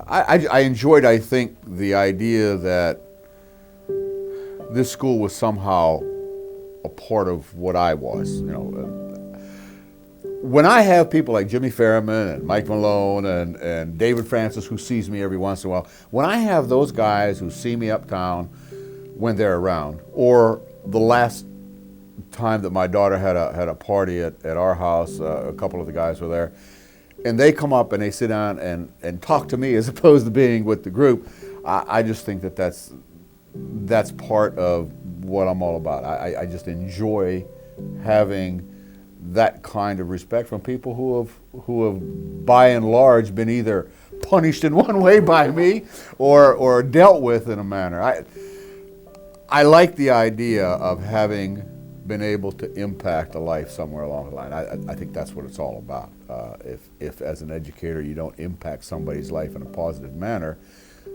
I enjoyed, I think, the idea that this school was somehow a part of what I was. When I have people like Jimmy Fairman and Mike Malone and David Francis, who sees me every once in a while, when I have those guys who see me uptown when they're around, or the last time that my daughter had a party at our house, a couple of the guys were there, and they come up and they sit down and talk to me as opposed to being with the group, I just think that that's part of what I'm all about. I just enjoy having that kind of respect from people who have by and large been either punished in one way by me or dealt with in a manner. I like the idea of having been able to impact a life somewhere along the line. I think that's what it's all about. If as an educator you don't impact somebody's life in a positive manner,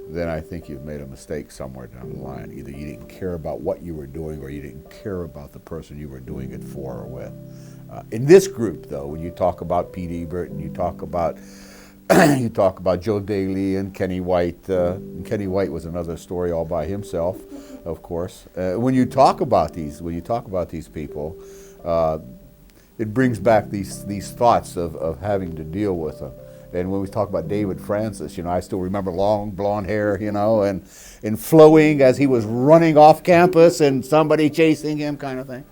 then I think you've made a mistake somewhere down the line. Either you didn't care about what you were doing or you didn't care about the person you were doing it for or with. In this group, though, when you talk about Pete Ebert and you talk about Joe Daly and Kenny White, Kenny White was another story all by himself, of course. When you talk about these people, it brings back these thoughts of having to deal with them. And when we talk about David Francis, I still remember long blonde hair, and flowing as he was running off campus and somebody chasing him, kind of thing.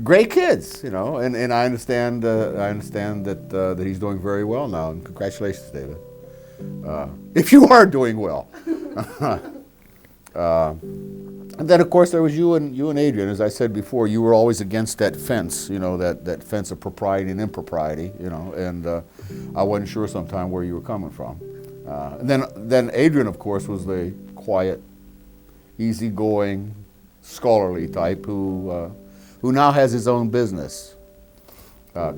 Great kids, and I understand that he's doing very well now, and congratulations, David. If you are doing well. And then, of course, there was you and Adrian. As I said before, you were always against that fence, that fence of propriety and impropriety, and I wasn't sure sometime where you were coming from. And then Adrian, of course, was the quiet, easygoing, scholarly type who now has his own business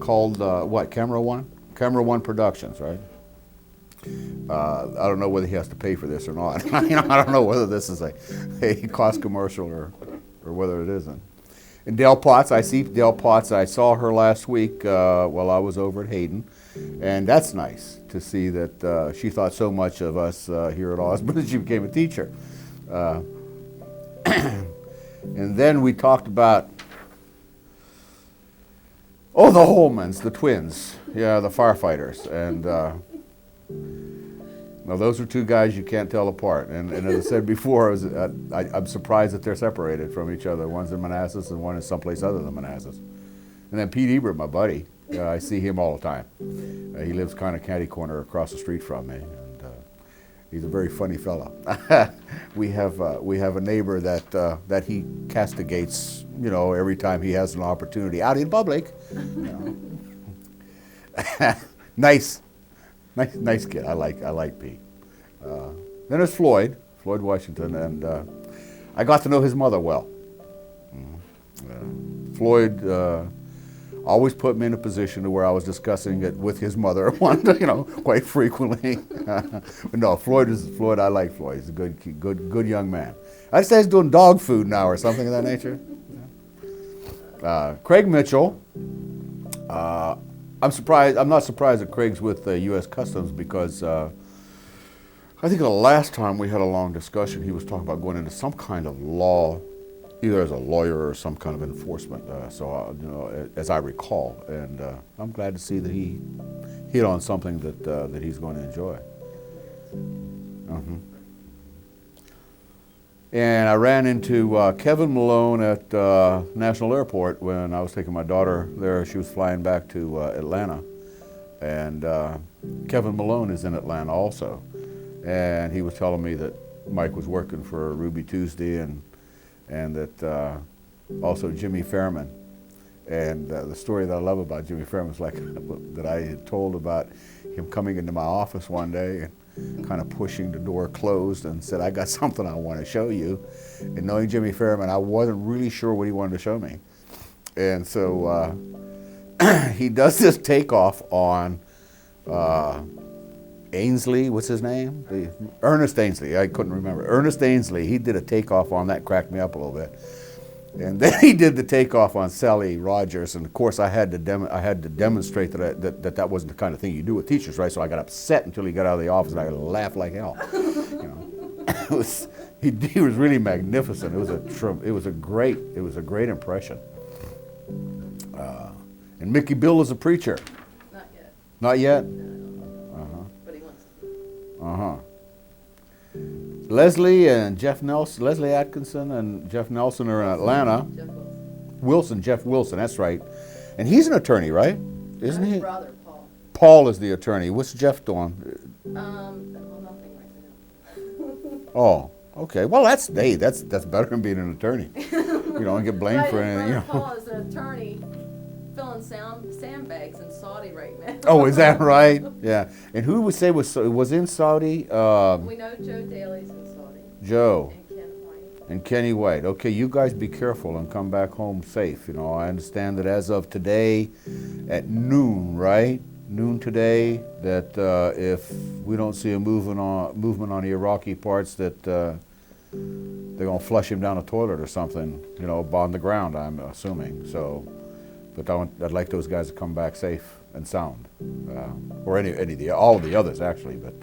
called what? Camera One? Camera One Productions, right? I don't know whether he has to pay for this or not. I don't know whether this is a cost commercial or whether it isn't. And Dale Potts, I see Dale Potts. I saw her last week while I was over at Hayden, and that's nice to see that she thought so much of us here at Osbourn that she became a teacher. And then we talked about the Holmans, the twins, the firefighters, and. Now those are two guys you can't tell apart, and as I said before, I'm surprised that they're separated from each other. One's in Manassas and one is someplace other than Manassas. And then Pete Ebert, my buddy, I see him all the time. He lives kind of catty corner across the street from me, and he's a very funny fellow. we have a neighbor that he castigates, every time he has an opportunity out in public. Nice kid. I like Pete. Then there's Floyd Washington, and I got to know his mother well. Floyd always put me in a position to where I was discussing it with his mother, quite frequently. But no, Floyd. I like Floyd. He's a good young man. I say he's doing dog food now or something of that nature. Craig Mitchell. I'm not surprised that Craig's with the U.S. Customs because I think the last time we had a long discussion, he was talking about going into some kind of law, either as a lawyer or some kind of enforcement. As I recall, and I'm glad to see that he hit on something that he's going to enjoy. And I ran into Kevin Malone at National Airport when I was taking my daughter there. She was flying back to Atlanta. And Kevin Malone is in Atlanta also. And he was telling me that Mike was working for Ruby Tuesday and that also Jimmy Fairman. And the story that I love about Jimmy Fairman was that I had told about him coming into my office one day and kind of pushing the door closed and said, I got something I want to show you. And knowing Jimmy Fairman, I wasn't really sure what he wanted to show me. And so he does this takeoff on Ainsley, what's his name? Ernest Ainsley, I couldn't remember. Ernest Ainsley, he did a takeoff on that, cracked me up a little bit. And then he did the takeoff on Sally Rogers, and of course I had to demonstrate that wasn't the kind of thing you do with teachers, right? So I got upset until he got out of the office, and I laughed like hell. You know, he was really magnificent. It was a great impression. And Mickey Bill is a preacher. Not yet. Not yet. No, but he wants to. Leslie and Jeff Nelson, Leslie Atkinson and Jeff Nelson are in Atlanta. Jeff Wilson, that's right. And he's an attorney, right? Isn't he? His brother, Paul. Paul is the attorney. What's Jeff doing? Nothing right now. Oh, okay. Well, that's better than being an attorney. You don't get blamed for anything. You know. Paul is an attorney filling sandbags in Saudi right now. Oh, is that right? Yeah. And who would say was in Saudi? We know Joe Daly's in Saudi. Joe. And Ken White. And Kenny White. Okay, you guys be careful and come back home safe. You know, I understand that as of today, at noon, right? Noon today, that if we don't see a movement on the Iraqi parts, that they're gonna flush him down a toilet or something. You know, on the ground, I'm assuming. So. But I'd like those guys to come back safe and sound, or all of the others actually, but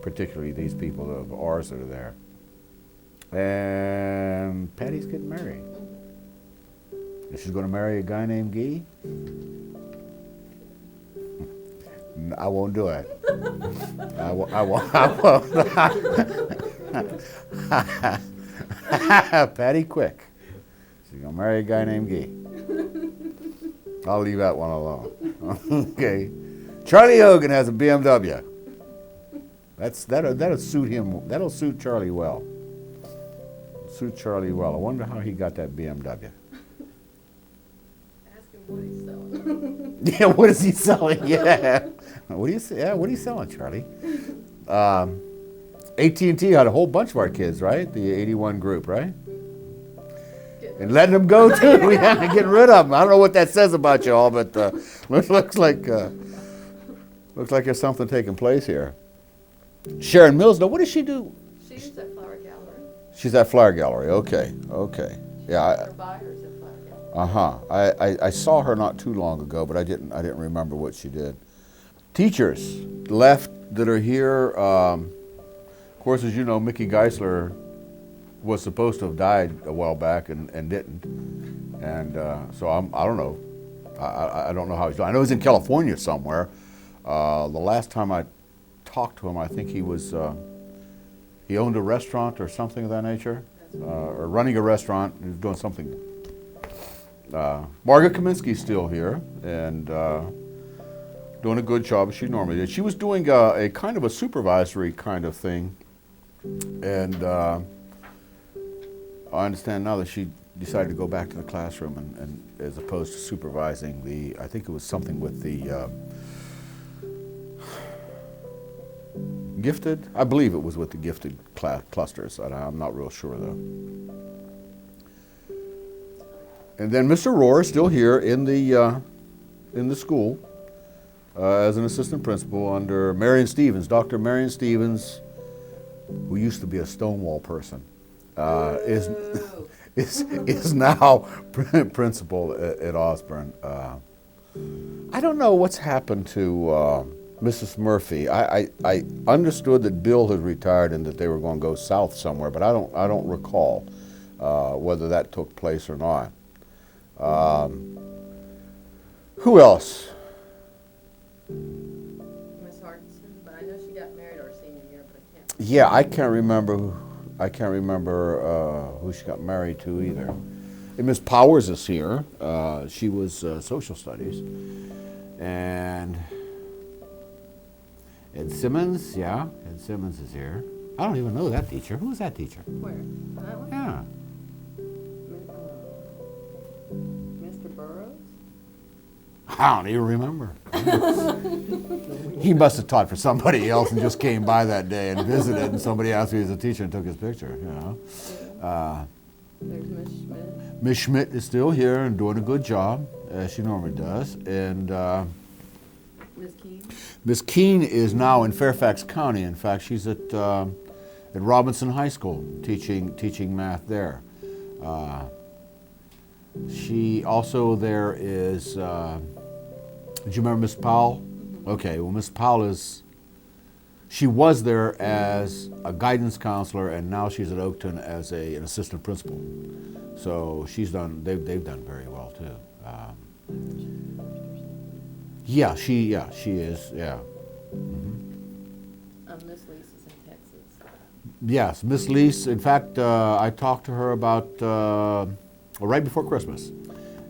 particularly these people of ours that are there. And Patty's getting married. And she's going to marry a guy named Guy. I won't do it. I won't. Patty, quick. She's going to marry a guy named Guy. I'll leave that one alone. Okay. Charlie Hogan has a BMW. That'll suit him. That'll suit Charlie well. Suit Charlie well. I wonder how he got that BMW. Ask him what he's selling. Yeah, what is he selling? Yeah. What are you selling, Charlie? AT&T had a whole bunch of our kids, right? The 81 group, right? And letting them go too. We have to get rid of them. I don't know what that says about you all, but looks like there's something taking place here. Sharon Mills, now what does she do? She's at Flower Gallery. She's at Flower Gallery. Okay. Yeah. Her buyers at Flower Gallery. I saw her not too long ago, but I didn't remember what she did. Teachers left that are here. Of course, as you know, Mickey Geisler was supposed to have died a while back and didn't, and so I don't know. I don't know how he's doing. I know he's in California somewhere. The last time I talked to him, I think he owned a restaurant or something of that nature, or running a restaurant. He was doing something. Margaret Kaminsky's still here and doing a good job as she normally did. She was doing a kind of a supervisory kind of thing, and I understand now that she decided to go back to the classroom and as opposed to supervising I think it was something with the gifted. I believe it was with the gifted clusters. I'm not real sure though. And then Mr. Rohr is still here in the school as an assistant principal under Marion Stevens, Dr. Marion Stevens, who used to be a Stonewall person. Is now principal at Osbourn. I don't know what's happened to Mrs. Murphy. I understood that Bill had retired and that they were going to go south somewhere, but I don't recall whether that took place or not. Who else? Miss Hardison, but I know she got married our senior year, but I can't. Yeah, I can't remember who she got married to either. And Miss Powers is here. She was social studies. And Ed Simmons, yeah, Ed Simmons is here. I don't even know that teacher. Who is that teacher? Where? That one? Yeah. Mr. Burroughs? I don't even remember. He must have taught for somebody else and just came by that day and visited, and somebody asked me as a teacher and took his picture, you know. There's Miss Schmidt. Miss Schmidt is still here and doing a good job, as she normally does. And Miss Keene? Miss Keene is now in Fairfax County. In fact, she's at Robinson High School teaching math there. She also there is. Do you remember Miss Powell? Okay, well, Miss Powell she was there as a guidance counselor, and now she's at Oakton as an assistant principal. So they've done very well too. Yeah, she is, yeah. Miss Lisa's in Texas. Yes, Miss Lease. In fact, I talked to her about right before Christmas,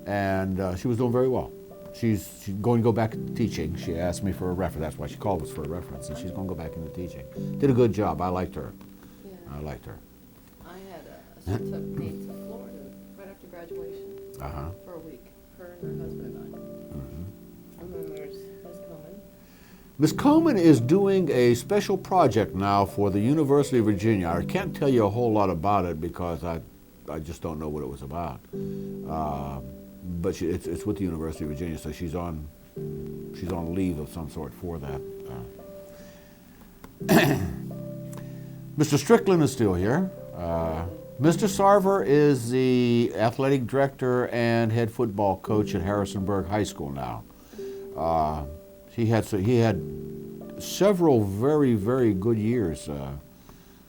and she was doing very well. She's going to go back into teaching. She asked me for a reference. That's why she called us for a reference, and she's going to go back into teaching. Did a good job. I liked her. Yeah. I liked her. She took me to Florida right after graduation for a week. Her and her husband and I. And then there's Miss Coleman. Ms. Coleman is doing a special project now for the University of Virginia. I can't tell you a whole lot about it because I just don't know what it was about. But it's with the University of Virginia, so she's on leave of some sort for that. Mr. Strickland is still here. Mr. Sarver is the athletic director and head football coach at Harrisonburg High School now. He had several very, very good years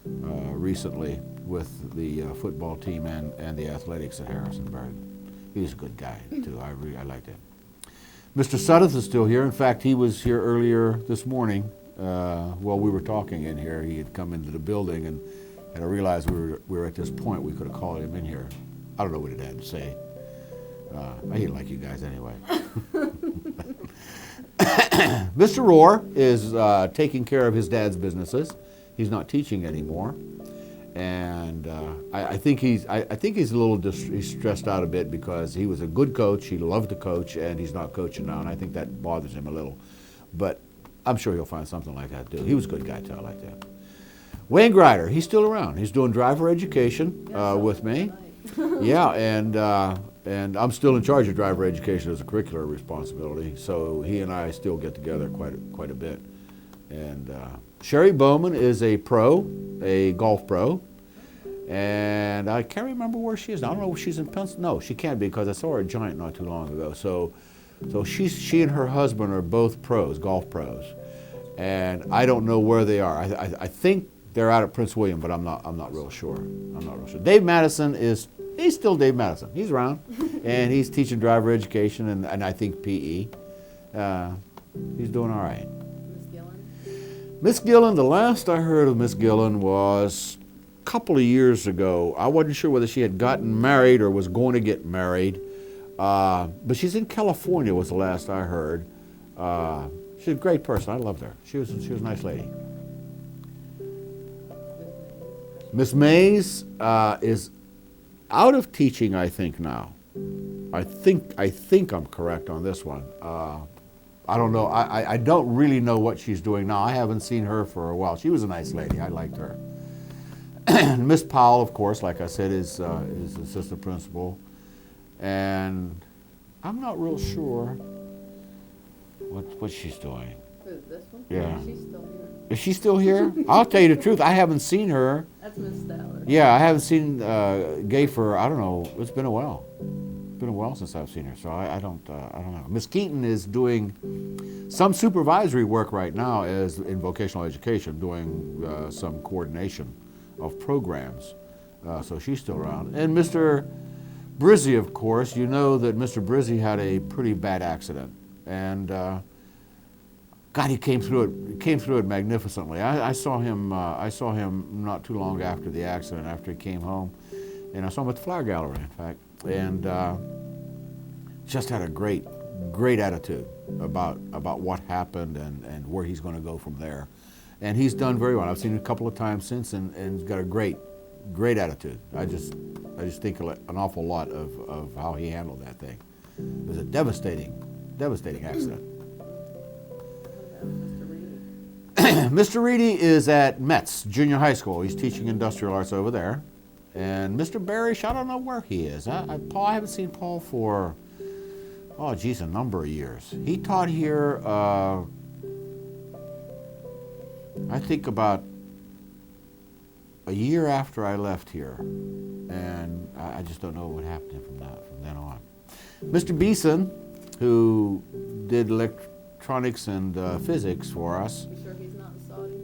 recently with the football team and the athletics at Harrisonburg. He's a good guy too. I liked him. Mr. Suddeth is still here. In fact, he was here earlier this morning while we were talking in here. He had come into the building, and I realized we were at this point. We could have called him in here. I don't know what he had to say. I didn't like you guys anyway. Mr. Rohr is taking care of his dad's businesses. He's not teaching anymore, and I think he's a little he's stressed out a bit because he was a good coach. He loved to coach, and he's not coaching now, and I think that bothers him a little. But I'm sure he'll find something like that too. He was a good guy too. I like that. Wayne Grider, he's still around. He's doing driver education with me. Yeah, and I'm still in charge of driver education as a curricular responsibility. So he and I still get together quite a bit. And Sherry Bowman is a golf pro, and I can't remember where she is. I don't know if she's in Pennsylvania. No, she can't be because I saw her at Giant not too long ago. So she and her husband are both pros, golf pros, and I don't know where they are. I think they're out at Prince William, but I'm not real sure. Dave Madison he's still Dave Madison. He's around, and he's teaching driver education and I think PE. He's doing all right. Miss Gillen, the last I heard of Miss Gillen was a couple of years ago. I wasn't sure whether she had gotten married or was going to get married, but she's in California was the last I heard. She's a great person. I loved her. She was a nice lady. Miss Mays is out of teaching, I think now. I think I'm correct on this one. I don't know. I don't really know what she's doing now. I haven't seen her for a while. She was a nice lady. I liked her. Miss Powell, of course, like I said, is assistant principal, and I'm not real sure what she's doing. Who, this one? Yeah. She's still here. Is she still here? I'll tell you the truth. I haven't seen her. That's Miss Stowler. Yeah, I haven't seen Gay for, I don't know, it's been a while. It's been a while since I've seen her, so I don't know. Miss Keaton is doing some supervisory work right now in vocational education, doing some coordination of programs. So she's still around. And Mr. Brizzy, of course, you know that Mr. Brizzy had a pretty bad accident. And God, he came through it magnificently. I saw him not too long after the accident, after he came home, and I saw him at the Flower Gallery, in fact, and just had a great attitude about what happened and where he's going to go from there. And he's done very well. I've seen him a couple of times since, and he's got a great attitude. I just think an awful lot of how he handled that thing. It was a devastating accident. Mr. Reedy is at Metz Junior High School. He's teaching industrial arts over there. And Mr. Barish, I don't know where he is. I haven't seen Paul for, a number of years. He taught here, I think about a year after I left here. and I just don't know what happened from then on. Mr. Beeson, who did electronics and physics for us. You sure he's not in Saudi?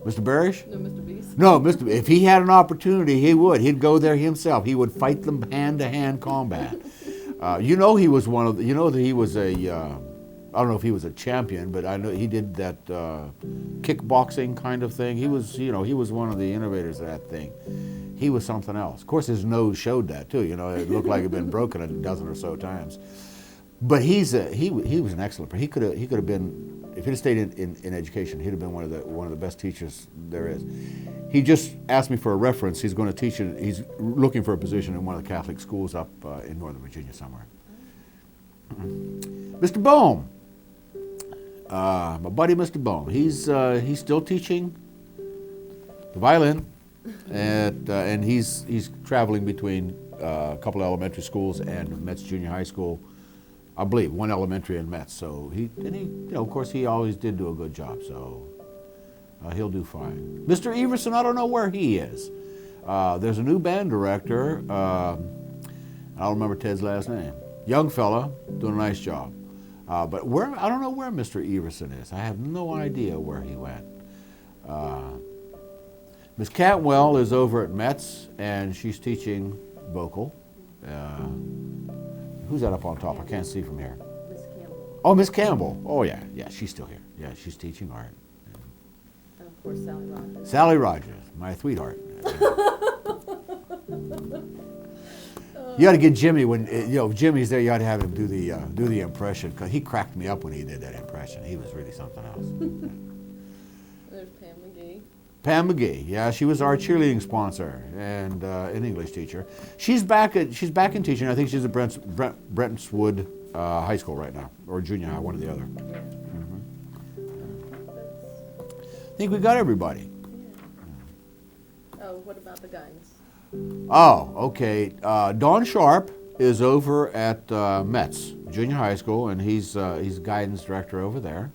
Mr. Barish? No, Mr. Beast. No, if he had an opportunity, he would. He'd go there himself. He would fight them hand-to-hand combat. You know, he was one of the, you know that he was a, I don't know if he was a champion, but I know he did that kickboxing kind of thing. He was, you know, he was one of the innovators of that thing. He was something else. Of course, his nose showed that too. You know, it looked like it had been broken a dozen or so times. But he was an excellent. He could have been, if he'd have stayed in education, he'd have been one of the best teachers there is. He just asked me for a reference. He's going to teach it. He's looking for a position in one of the Catholic schools up in Northern Virginia somewhere. Mr. Bohm, my buddy Mr. Bohm. He's still teaching the violin, and he's traveling between a couple of elementary schools and Metz Junior High School. I believe one elementary in Metz. So he, you know, of course, he always did do a good job. So he'll do fine. Mr. Everson, I don't know where he is. There's a new band director. I don't remember Ted's last name. Young fella, doing a nice job. But I don't know where Mr. Everson is. I have no idea where he went. Miss Cantwell is over at Metz, and she's teaching vocal. Who's that up on top? I can't see from here. Miss Campbell. Oh, Miss Campbell. Oh, yeah. Yeah, she's still here. Yeah, she's teaching art. And of course, Sally Rogers. Sally Rogers, my sweetheart. You got to get Jimmy when Jimmy's there. You got to have him do the impression, because he cracked me up when he did that impression. He was really something else. There's Pam McGee. Pam McGee, yeah, she was our cheerleading sponsor and an English teacher. She's back in teaching. I think she's at Brentwood High School right now, or junior high, one or the other. I think we got everybody. Yeah. Oh, what about the guidance? Oh, okay. Don Sharp is over at Metz Junior High School, and he's guidance director over there.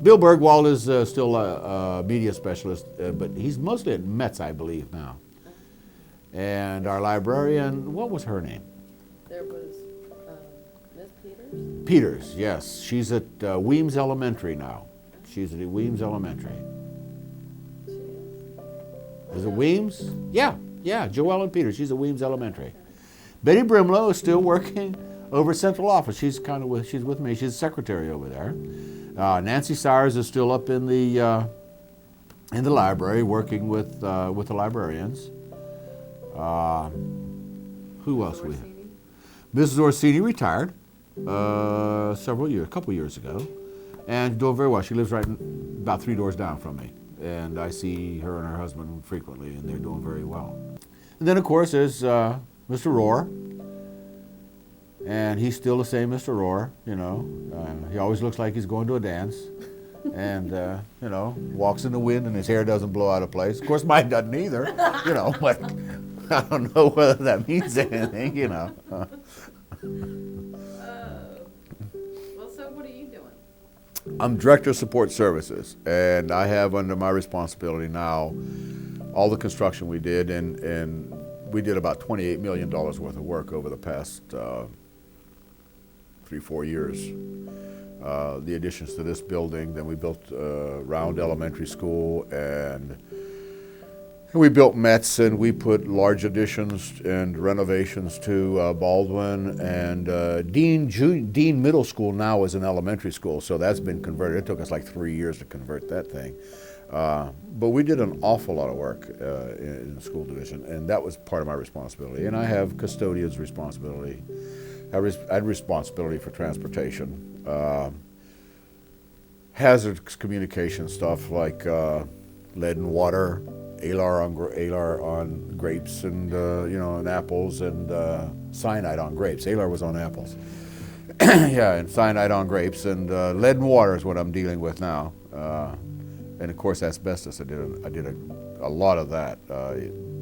Bill Bergwald is still a media specialist, but he's mostly at Metz, I believe, now. And our librarian, what was her name? There was Miss Peters. Peters, yes. She's at Weems Elementary now. She's at Weems Elementary. She Is it Weems? Yeah, Joellen Peters. She's at Weems Elementary. Betty Brimlow is still working over at Central Office. She's with me. She's secretary over there. Nancy Sires is still up in the library working with the librarians. Who else we have? Mrs. Orsini retired a couple years ago, and doing very well. She lives right about 3 doors down from me, and I see her and her husband frequently, and they're doing very well. And then, of course, there's Mr. Rohr, and he's still the same Mr. Rohr, you know. He always looks like he's going to a dance, and, you know, walks in the wind and his hair doesn't blow out of place. Of course, mine doesn't either, you know, but I don't know whether that means anything, you know. Well, so what are you doing? I'm Director of Support Services, and I have under my responsibility now all the construction we did, and we did about $28 million worth of work over the past 3-4 years. The additions to this building, then we built Round Elementary School, and we built Metz, and we put large additions and renovations to Baldwin, and Dean Middle School now is an elementary school, so that's been converted. It took us like 3 years to convert that thing. But we did an awful lot of work in the school division, and that was part of my responsibility. And I have custodian's responsibility. I had responsibility for transportation, hazardous communication stuff like lead and water, ALAR on grapes and and apples, and cyanide on grapes. ALAR was on apples. Yeah, and cyanide on grapes, and lead and water is what I'm dealing with now. And of course, asbestos. I did a lot of that.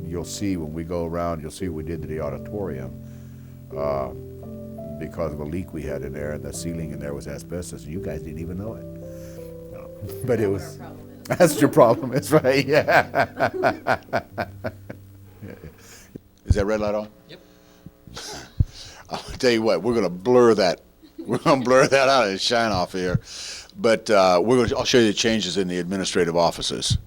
You'll see when we go around. You'll see what we did to the auditorium because of a leak we had in there, and the ceiling in there was asbestos. You guys didn't even know it, but it was. That's your problem. That's right. Yeah. Is that red light on? Yep. I'll tell you what, we're going to blur that. We're going to blur that out and shine off here. But I'll show you the changes in the administrative offices.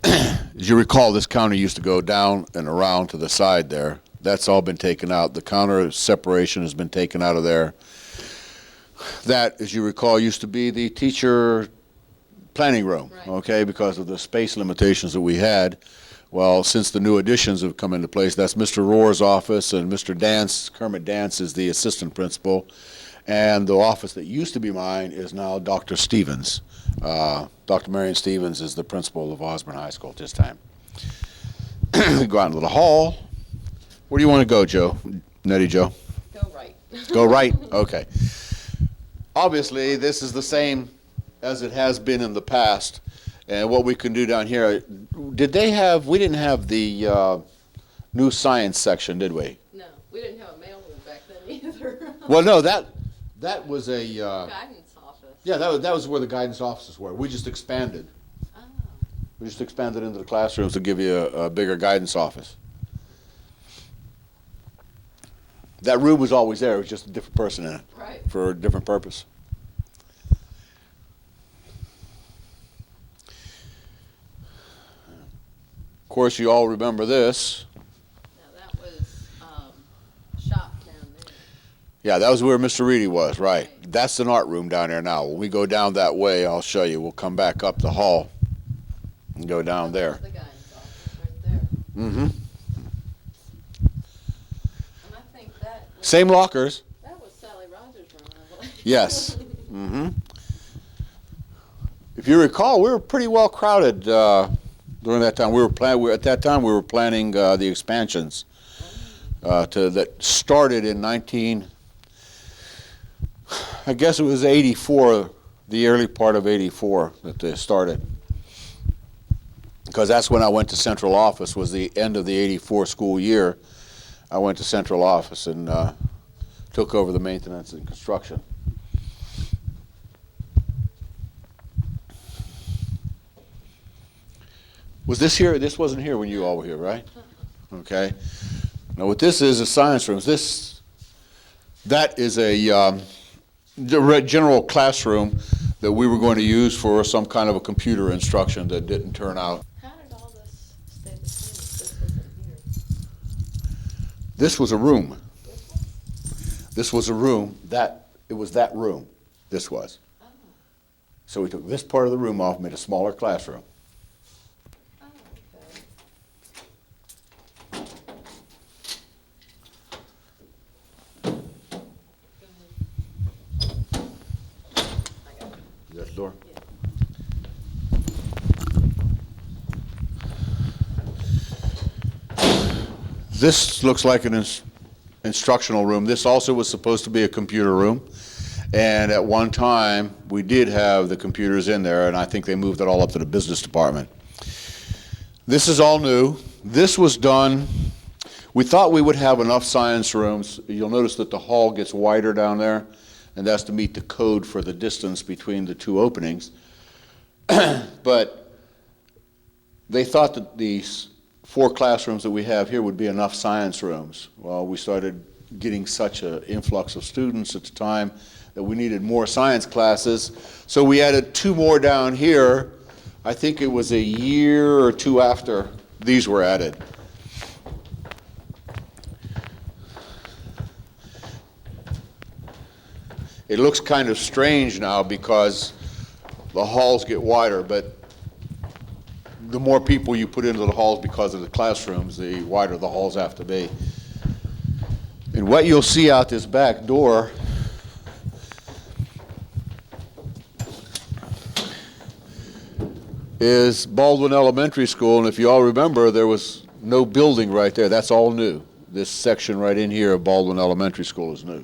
As you recall, this counter used to go down and around to the side there. That's all been taken out. The counter separation has been taken out of there. That, as you recall, used to be the teacher planning room, Right. okay, because of the space limitations that we had. Well, since the new additions have come into place, that's Mr. Rohr's office, and Mr. Dance, Kermit Dance, is the assistant principal. And the office that used to be mine is now Dr. Stevens. Dr. Marion Stevens is the principal of Osbourn High School at this time. Go out into the hall. Where do you want to go, Joe? Nettie Joe? Go right. Go right? Okay. Obviously, this is the same as it has been in the past. And what we can do down here, we didn't have the new science section, did we? No, we didn't have a mailroom back then either. Well, no, that was a, Guidance office. yeah, that was where the guidance offices were. We just expanded. Oh, We just expanded into the classrooms to give you a bigger guidance office. That room was always there. It was just a different person in it right. for a different purpose. Of course, you all remember this. Now that was shop down there. Yeah, that was where Mr. Reedy was, right. Right. That's an art room down there now. When we go down that way, I'll show you. We'll come back up the hall and go down there. That's the guidance office right there. Mm-hmm. And I think that was, Same lockers. that was Sally Rogers' room, I believe. Yes. Mm-hmm. If you recall, we were pretty well crowded during that time. At that time we were planning the expansions that started in I guess it was 84, the early part of 84 that they started. Because that's when I went to central office, was the end of the 84 school year. I went to central office and took over the maintenance and construction. Was this here? This wasn't here when you all were here, right? Okay. Now what this is science rooms. That is a general classroom that we were going to use for some kind of a computer instruction that didn't turn out. How did all this stay the same if this wasn't here? This was a room. This one? This was a room. It was that room. This was. Oh, So we took this part of the room off and made a smaller classroom. oh, okay. Go ahead. I got it. This door. Yeah. This looks like an instructional room. This also was supposed to be a computer room. And at one time, we did have the computers in there, and I think they moved it all up to the business department. This is all new. This was done, we thought we would have enough science rooms. You'll notice that the hall gets wider down there, and that's to meet the code for the distance between the two openings. But they thought that these 4 classrooms that we have here would be enough science rooms. Well, we started getting such an influx of students at the time that we needed more science classes. So we added 2 more down here. I think it was a year or 2 after these were added. It looks kind of strange now because the halls get wider, but the more people you put into the halls because of the classrooms, the wider the halls have to be. And what you'll see out this back door is Baldwin Elementary School, and if you all remember, there was no building right there. That's all new. This section right in here of Baldwin Elementary School is new.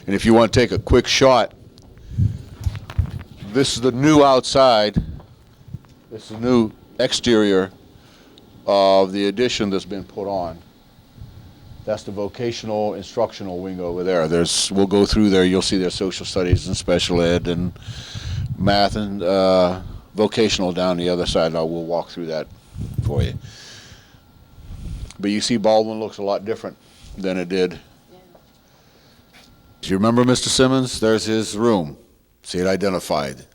And if you want to take a quick shot, this is the new outside. This is the new exterior of the addition that's been put on. That's the vocational instructional wing over there. We'll go through there. You'll see there's social studies and special ed and math and vocational down the other side. We'll walk through that for you. But you see Baldwin looks a lot different than it did. Yeah. Do you remember Mr. Simmons? There's his room. See it identified.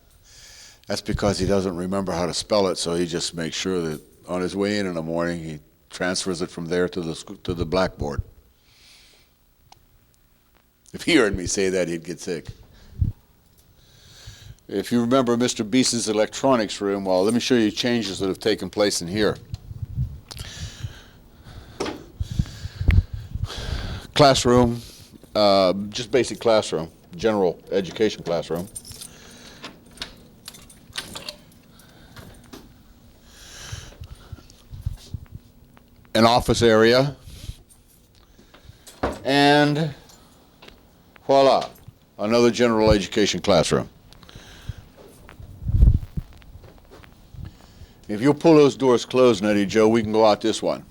That's because he doesn't remember how to spell it, so he just makes sure that on his way in the morning, he transfers it from there to the blackboard. If he heard me say that, he'd get sick. If you remember Mr. Beast's electronics room, well, let me show you changes that have taken place in here. Classroom, just basic classroom, general education classroom. An office area, and voila, another general education classroom. If you'll pull those doors closed, Nettie Joe, we can go out this one.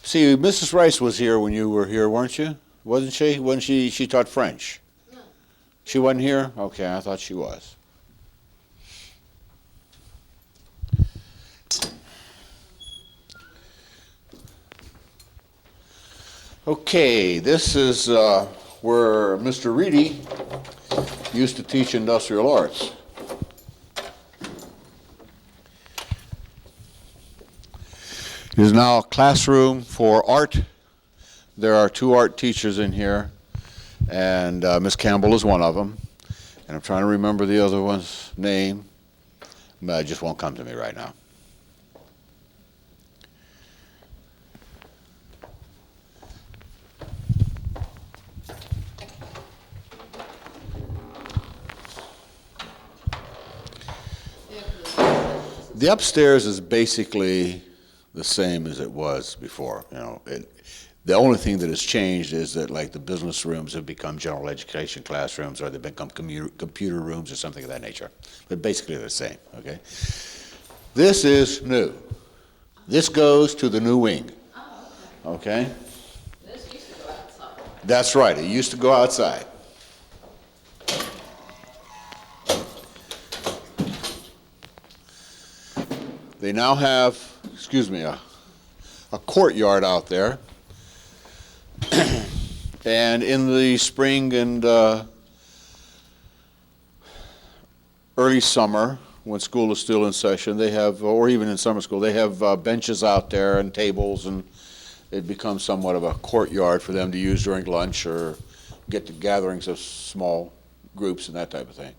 See, Mrs. Rice was here when you were here, weren't you? Wasn't she? Wasn't she? She taught French. No. She wasn't here? Okay, I thought she was. Okay, this is where Mr. Reedy used to teach industrial arts. It is now a classroom for art. There are 2 art teachers in here, and Miss Campbell is one of them. And I'm trying to remember the other one's name, but it just won't come to me right now. The upstairs is basically the same as it was before. You know, the only thing that has changed is that, like, the business rooms have become general education classrooms, or they've become computer rooms or something of that nature. But basically they're the same, okay? This is new. This goes to the new wing. Oh, Okay? This used to go outside. That's right. It used to go outside. They now have, excuse me, a courtyard out there. And in the spring and early summer, when school is still in session, they have, or even in summer school, they have benches out there and tables, and it becomes somewhat of a courtyard for them to use during lunch or get to gatherings of small groups and that type of thing.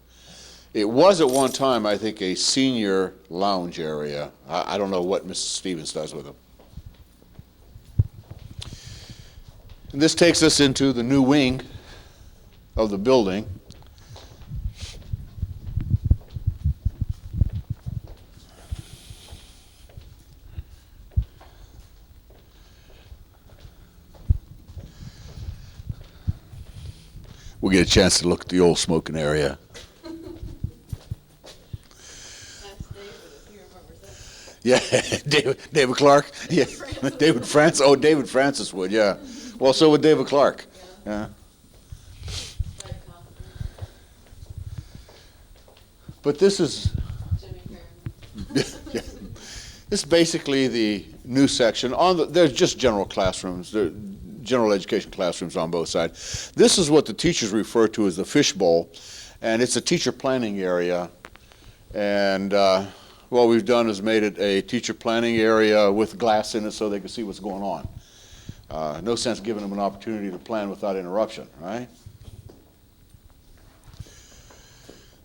It was at one time, I think, a senior lounge area. I don't know what Mrs. Stevens does with them. And this takes us into the new wing of the building. We'll get a chance to look at the old smoking area. Yeah, David Clark. Yeah, David Francis. Oh, David Francis would. Yeah. Well, so would David Clark. Yeah. But this is. Yeah. This is basically the new section. There's just general classrooms. There, general education classrooms on both sides. This is what the teachers refer to as the fishbowl, and it's a teacher planning area. And what we've done is made it a teacher planning area with glass in it so they can see what's going on. No sense giving them an opportunity to plan without interruption, right?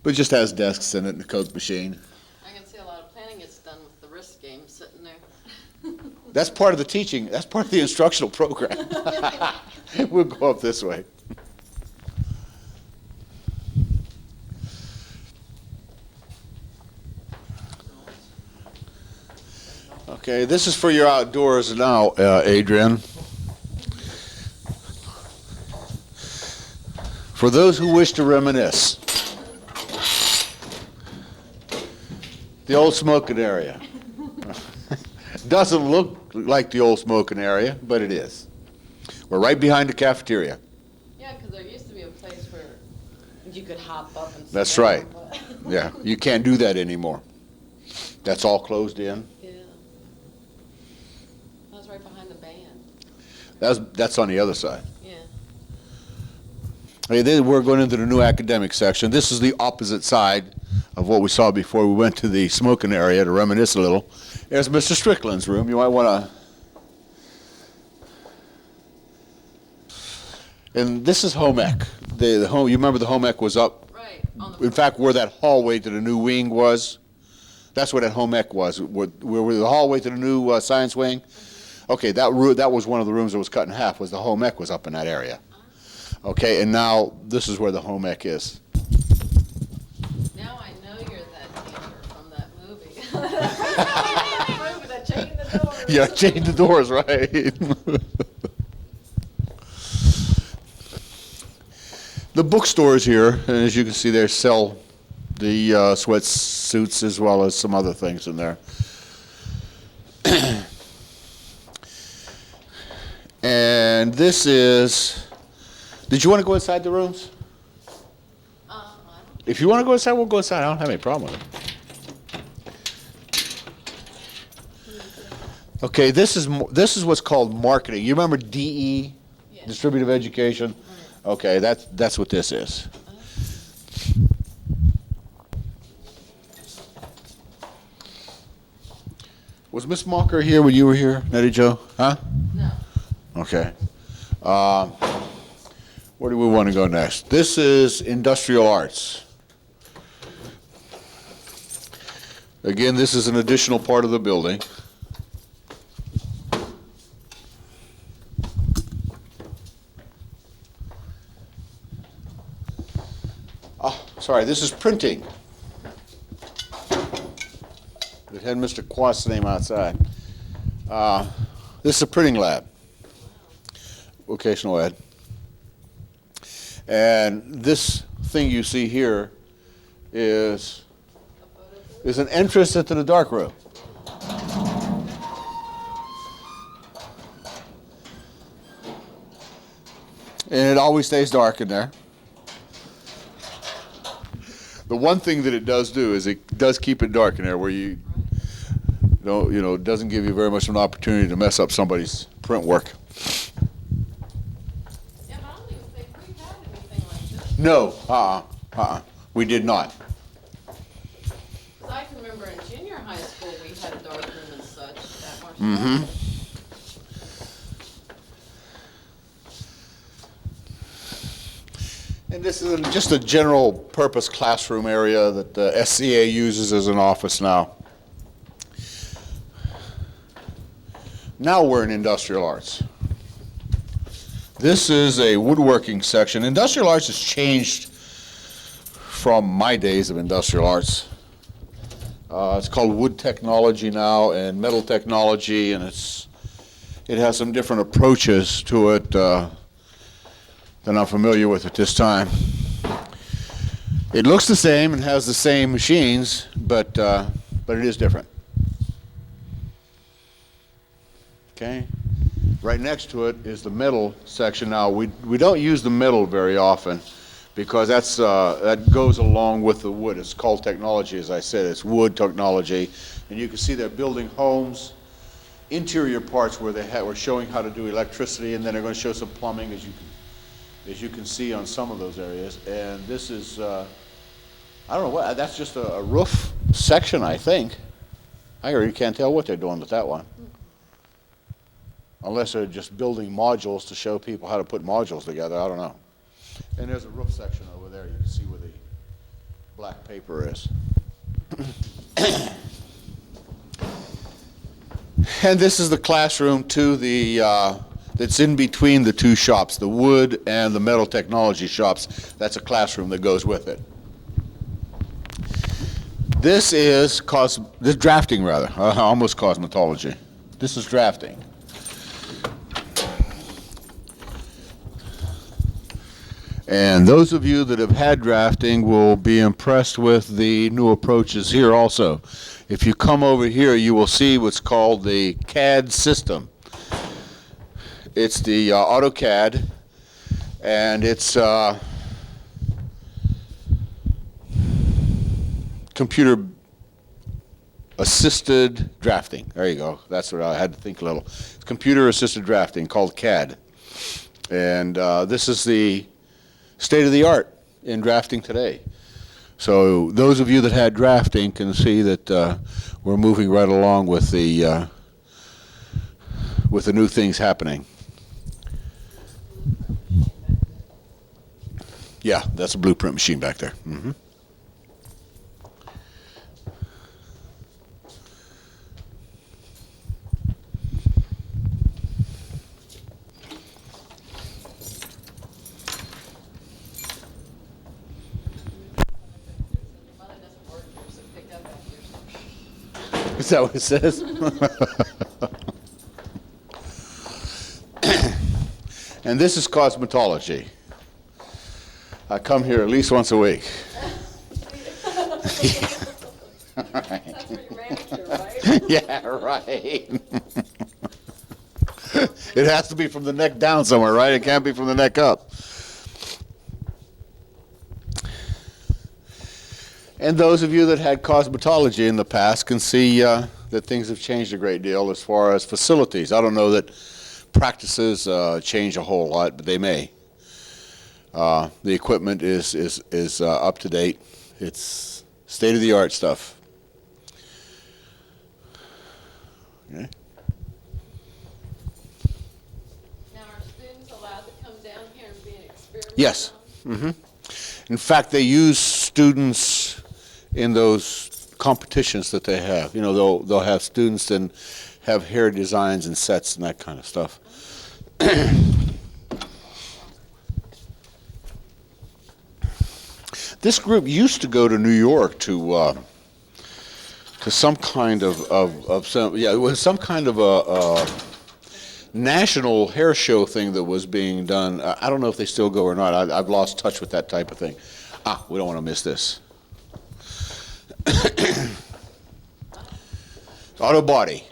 But it just has desks in it and a Coke machine. I can see a lot of planning gets done with the wrist game sitting there. That's part of the teaching. That's part of the instructional program. We'll go up this way. Okay, this is for your outdoors now, Adrian. For those who wish to reminisce. The old smoking area. Doesn't look like the old smoking area, but it is. We're right behind the cafeteria. Yeah, because there used to be a place where you could hop up and sit That's down, right. but- Yeah, you can't do that anymore. That's all closed in. Yeah. That was right behind the band. That's on the other side. Yeah. Okay, then we're going into the new academic section. This is the opposite side of what we saw before we went to the smoking area to reminisce a little. There's Mr. Strickland's room. You might want to... And this is home ec. The home, you remember the home ec was up, Right. On the in fact, where that hallway to the new wing was. That's where that home ec was, where the hallway to the new science wing. Okay, that was one of the rooms that was cut in half, was the home ec was up in that area. Okay, and now this is where the home ec is. Now I know you're that teacher from that movie. Movie that chained the doors. Yeah, change the doors, right? The bookstores here, and as you can see, they sell the sweatsuits as well as some other things in there. And this is, did you want to go inside the rooms? I don't- If you want to go inside, we'll go inside. I don't have any problem with it. Okay, this is what's called marketing. You remember DE, Yeah. Distributive Education? Okay, that's what this is. Was Miss Mocker here when you were here, Nettie Joe? Huh? No. Okay. Where do we want to go next? This is industrial arts. Again, this is an additional part of the building. Oh, sorry, this is printing. It had Mr. Quast's name outside. This is a printing lab, vocational ed. And this thing you see here is an entrance into the dark room. And it always stays dark in there. The one thing that it does do is it does keep it dark in there where you don't, it doesn't give you very much of an opportunity to mess up somebody's print work. Yeah, but I don't even think we had anything like this. No, we did not. 'Cause I can remember in junior high school, we had a dark room and such at Marshall. Mm-hmm. And this is just a general purpose classroom area that the SCA uses as an office now. Now we're in industrial arts. This is a woodworking section. Industrial arts has changed from my days of industrial arts. It's called wood technology now and metal technology, and it has some different approaches to it that I'm familiar with at this time. It looks the same and has the same machines, but it is different. Okay. Right next to it is the metal section. Now we don't use the metal very often because that goes along with the wood. It's called technology, as I said. It's wood technology, and you can see they're building homes, interior parts where we're showing how to do electricity, and then they're going to show some plumbing, as you can see on some of those areas. And this is I don't know what that's just a roof section, I think. I really can't tell what they're doing with that one. Unless they're just building modules to show people how to put modules together, I don't know. And there's a roof section over there. You can see where the black paper is. And this is the classroom to that's in between the two shops, the wood and the metal technology shops. That's a classroom that goes with it. This is drafting, rather, almost cosmetology. This is drafting. And those of you that have had drafting will be impressed with the new approaches here also. If you come over here, you will see what's called the CAD system. It's the AutoCAD, and it's computer assisted drafting. There you go. That's what I had to think a little. It's computer assisted drafting called CAD. And this is the state of the art in drafting today. So those of you that had drafting can see that we're moving right along with the new things happening. Yeah, that's a blueprint machine back there. Mm-hmm. Is that what it says? And this is cosmetology. I come here at least once a week. That's where you ran to, right? Yeah, right. It has to be from the neck down somewhere, right? It can't be from the neck up. And those of you that had cosmetology in the past can see that things have changed a great deal as far as facilities. I don't know that practices change a whole lot, but they may. The equipment is up to date. It's state-of-the-art stuff. Okay. Now, are students allowed to come down here and be an experiment? Yes. Mm-hmm. In fact, they use students in those competitions that they have. You know, they'll have students and have hair designs and sets and that kind of stuff. This group used to go to New York to some kind of it was some kind of a national hair show thing that was being done. I don't know if they still go or not. I've lost touch with that type of thing. We don't want to miss this. Auto body.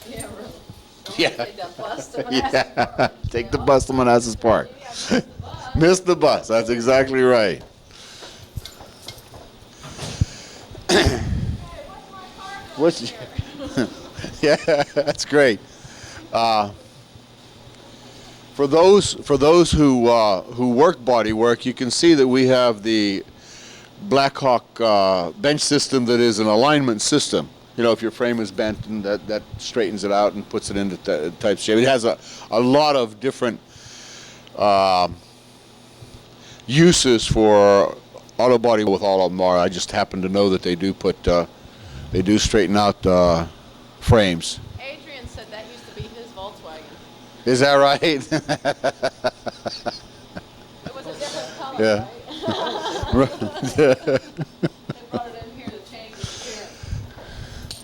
Yeah, really. Yeah. Take that bus to Yeah. Take the bus to Manassas Park. Miss the bus. That's exactly right. What's yeah, that's great. For those who work body work, you can see that we have the Blackhawk bench system that is an alignment system. You know, if your frame is bent, and that straightens it out and puts it into type shape. It has a lot of different uses for auto body. With all of them are. I just happen to know that they do straighten out frames. Adrian said that used to be his Volkswagen. Is that right? It was a different color, Yeah. right? They brought it in here to change the appearance.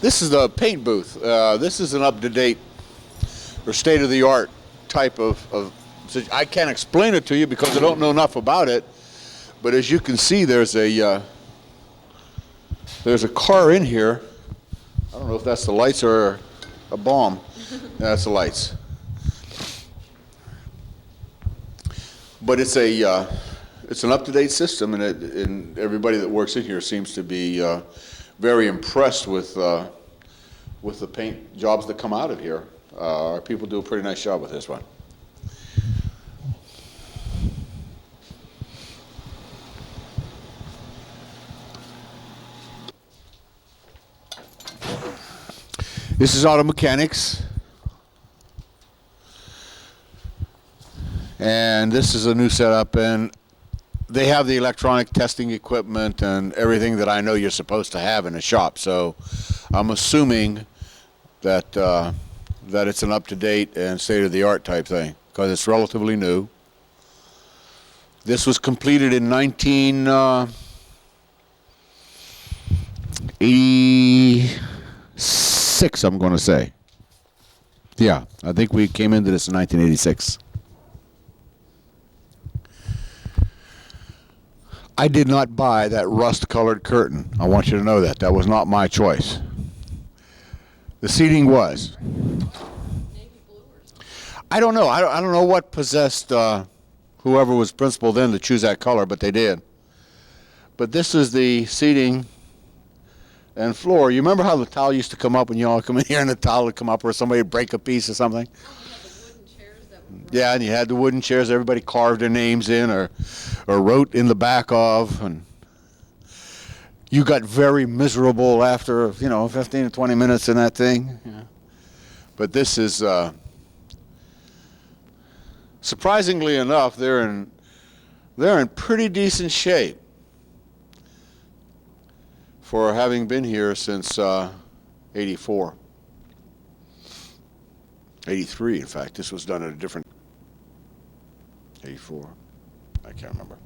This is the paint booth. This is an up-to-date or state-of-the-art type of. I can't explain it to you because I don't know enough about it. But as you can see, there's a car in here. I don't know if that's the lights or a bomb. That's the lights. But it's an up-to-date system, and everybody that works in here seems to be very impressed with the paint jobs that come out of here. Our people do a pretty nice job with this one. This is auto mechanics. And this is a new setup, and they have the electronic testing equipment and everything that I know you're supposed to have in a shop. So I'm assuming that that it's an up-to-date and state-of-the-art type thing because it's relatively new. This was completed in 86, I'm going to say. Yeah, I think we came into this in 1986. I did not buy that rust-colored curtain. I want you to know that. That was not my choice. The seating was. Navy blue or something. I don't know. I don't know what possessed whoever was principal then to choose that color, but they did. But this is the seating and floor. You remember how the towel used to come up when you all come in here and the towel would come up or somebody would break a piece or something? Oh, we had the wooden chairs that were Yeah, and you had the wooden chairs everybody carved their names in or wrote in the back of, and you got very miserable after, 15 to 20 minutes in that thing. Yeah. But this is, surprisingly enough, they're in pretty decent shape for having been here since 84. 83, in fact. This was done at a different 84. I can't remember.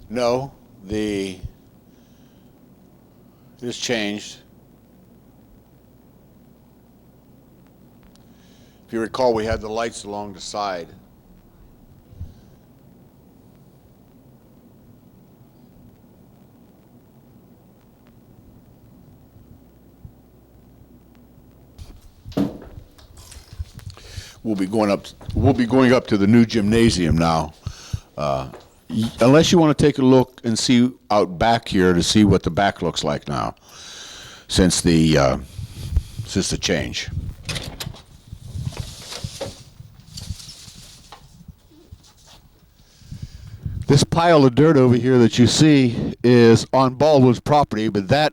No, it has changed. If you recall, we had the lights along the side. We'll be going up to the new gymnasium now. Unless you want to take a look and see out back here to see what the back looks like now, since the change. This pile of dirt over here that you see is on Baldwin's property, but that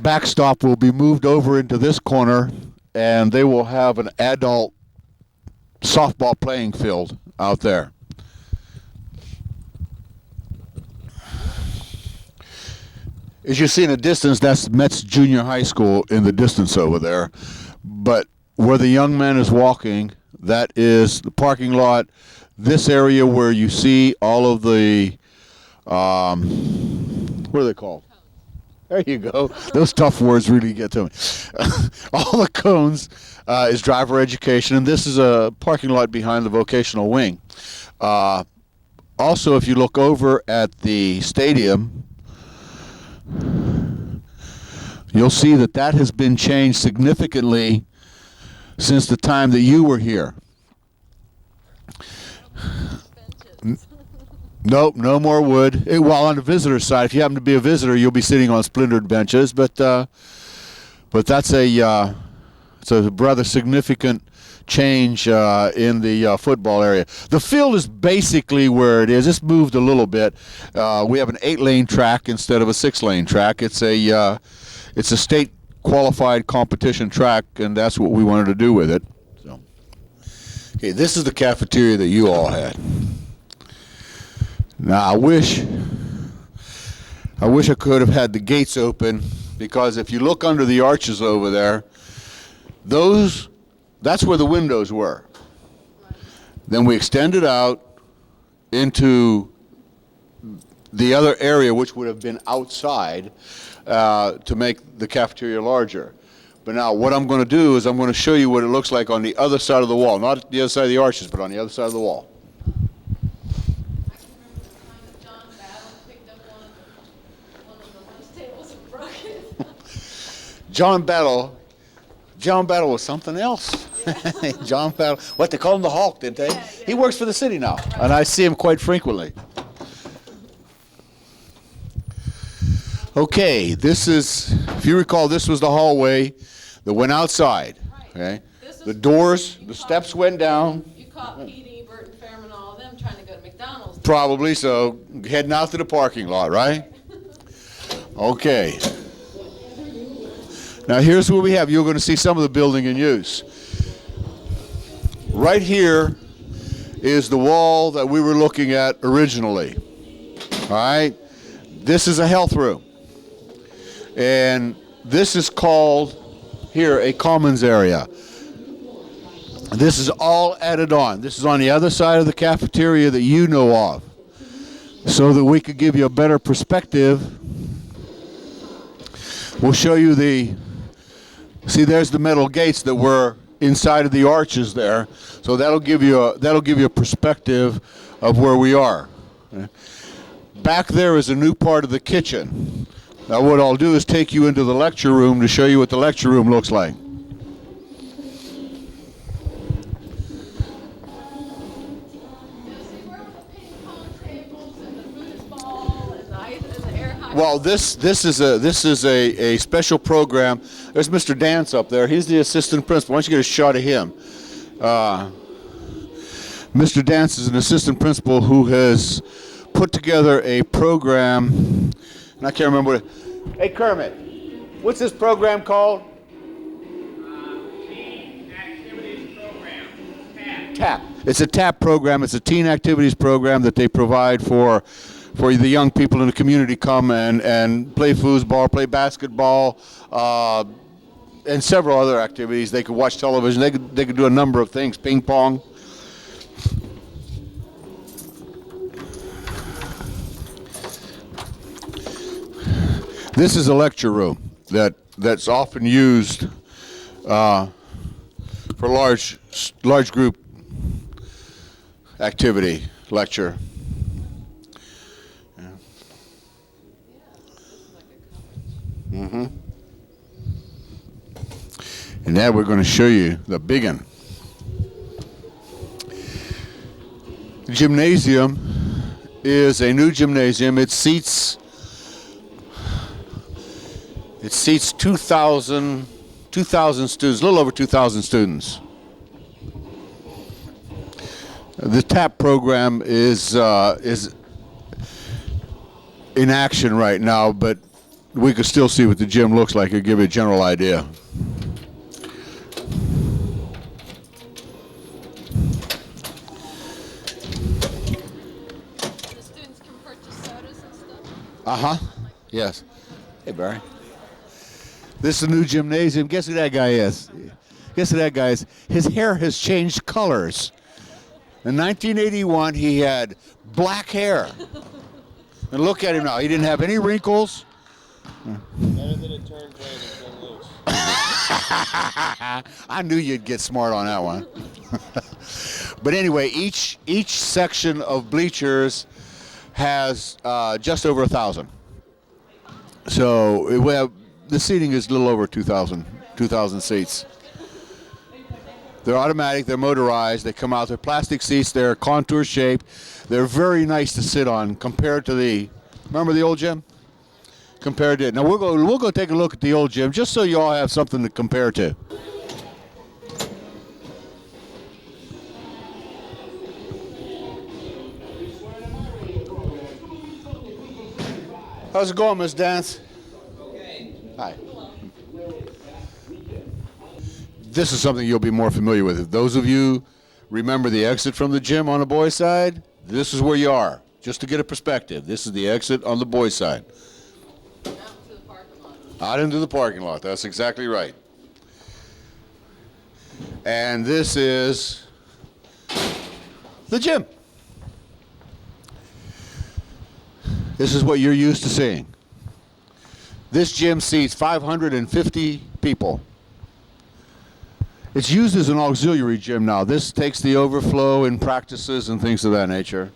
backstop will be moved over into this corner, and they will have an adult softball playing field out there. As you see in the distance, that's Metz Junior High School in the distance over there. But where the young man is walking, that is the parking lot. This area where you see all of the, what are they called? There you go. Those tough words really get to me. All the cones is driver education, and this is a parking lot behind the vocational wing. Also, if you look over at the stadium, you'll see that has been changed significantly since the time that you were here. Nope, no more wood. Well, on the visitor side, if you happen to be a visitor, you'll be sitting on splintered benches. But that's it's a rather significant change in the football area. The field is basically where it is. It's moved a little bit. We have an 8-lane track instead of a 6-lane track. It's a state qualified competition track, and that's what we wanted to do with it. So, okay, this is the cafeteria that you all had. Now I wish I could have had the gates open, because if you look under the arches over there, that's where the windows were. Then we extended out into the other area, which would have been outside, to make the cafeteria larger. But now what I'm going to do is I'm going to show you what it looks like on the other side of the wall, not the other side of the arches, but on the other side of the wall. John Battle was something else. Yeah. John Battle, what they call him, the Hulk, didn't they? Yeah, yeah. He works for the city now, right. And I see him quite frequently. Okay, this is, if you recall, this was the hallway that went outside. Right. Okay, the doors, the steps went down. You caught Petey, Burton, Fairman, all of them trying to go to McDonald's. Probably so, heading out to the parking lot, right? Okay. Now here's what we have. You're going to see some of the building in use. Right here is the wall that we were looking at originally. All right? This is a health room. And this is called, here, a commons area. This is all added on. This is on the other side of the cafeteria that you know of, so that we could give you a better perspective. We'll show you see, there's the metal gates that were inside of the arches there. So that'll give you a perspective of where we are. Back there is a new part of the kitchen. Now what I'll do is take you into the lecture room to show you what the lecture room looks like. Well, this is a special program. There's Mr. Dance up there. He's the assistant principal. Why don't you get a shot of him? Mr. Dance is an assistant principal who has put together a program, and I can't remember what it. Hey Kermit, what's this program called? Teen Activities Program, TAP. TAP. It's a TAP program. It's a teen activities program that they provide for the young people in the community. Come and play foosball, play basketball, and several other activities. They could watch television. They could do a number of things. Ping pong. This is a lecture room that's often used for large group activity lecture. Mm-hmm. And now we're going to show you the big one. The gymnasium is a new gymnasium. It seats 2,000 students, a little over 2,000 students. The TAP program is in action right now, but we could still see what the gym looks like. It'll give you a general idea. The students can purchase sodas and stuff. Uh-huh. Yes. Hey, Barry. This is a new gymnasium. Guess who that guy is? Guess who that guy is? His hair has changed colors. In 1981, he had black hair. And look at him now. He didn't have any wrinkles. Better than it turned red and turned loose. I knew you'd get smart on that one. But anyway, each section of bleachers has just over 1,000. So we have, the seating is a little over 2,000 seats. They're automatic, they're motorized, they come out, they're plastic seats, they're contour shaped. They're very nice to sit on compared to remember the old gym? Compared to it. Now we'll go take a look at the old gym just so you all have something to compare to. How's it going, Miss Dance? Okay. Hi. This is something you'll be more familiar with. If those of you remember the exit from the gym on the boys' side, this is where you are. Just to get a perspective, this is the exit on the boys' side. Out to the parking lot. Out into the parking lot, that's exactly right. And this is the gym. This is what you're used to seeing. This gym seats 550 people. It's used as an auxiliary gym now. This takes the overflow in practices and things of that nature.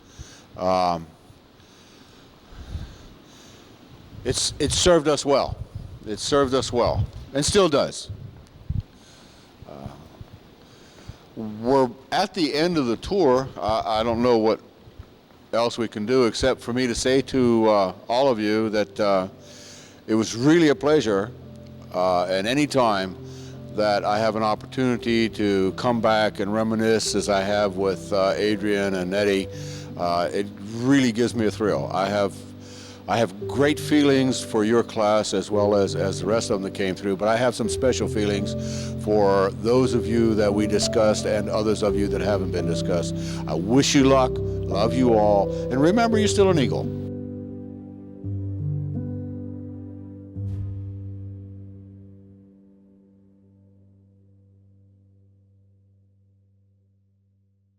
It's served us well. It served us well, and still does. We're at the end of the tour. I don't know what else we can do except for me to say to all of you that it was really a pleasure at any time that I have an opportunity to come back and reminisce as I have with Adrian and Nettie. It really gives me a thrill. I have great feelings for your class as well as the rest of them that came through, but I have some special feelings for those of you that we discussed and others of you that haven't been discussed. I wish you luck, love you all, and remember, you're still an Eagle.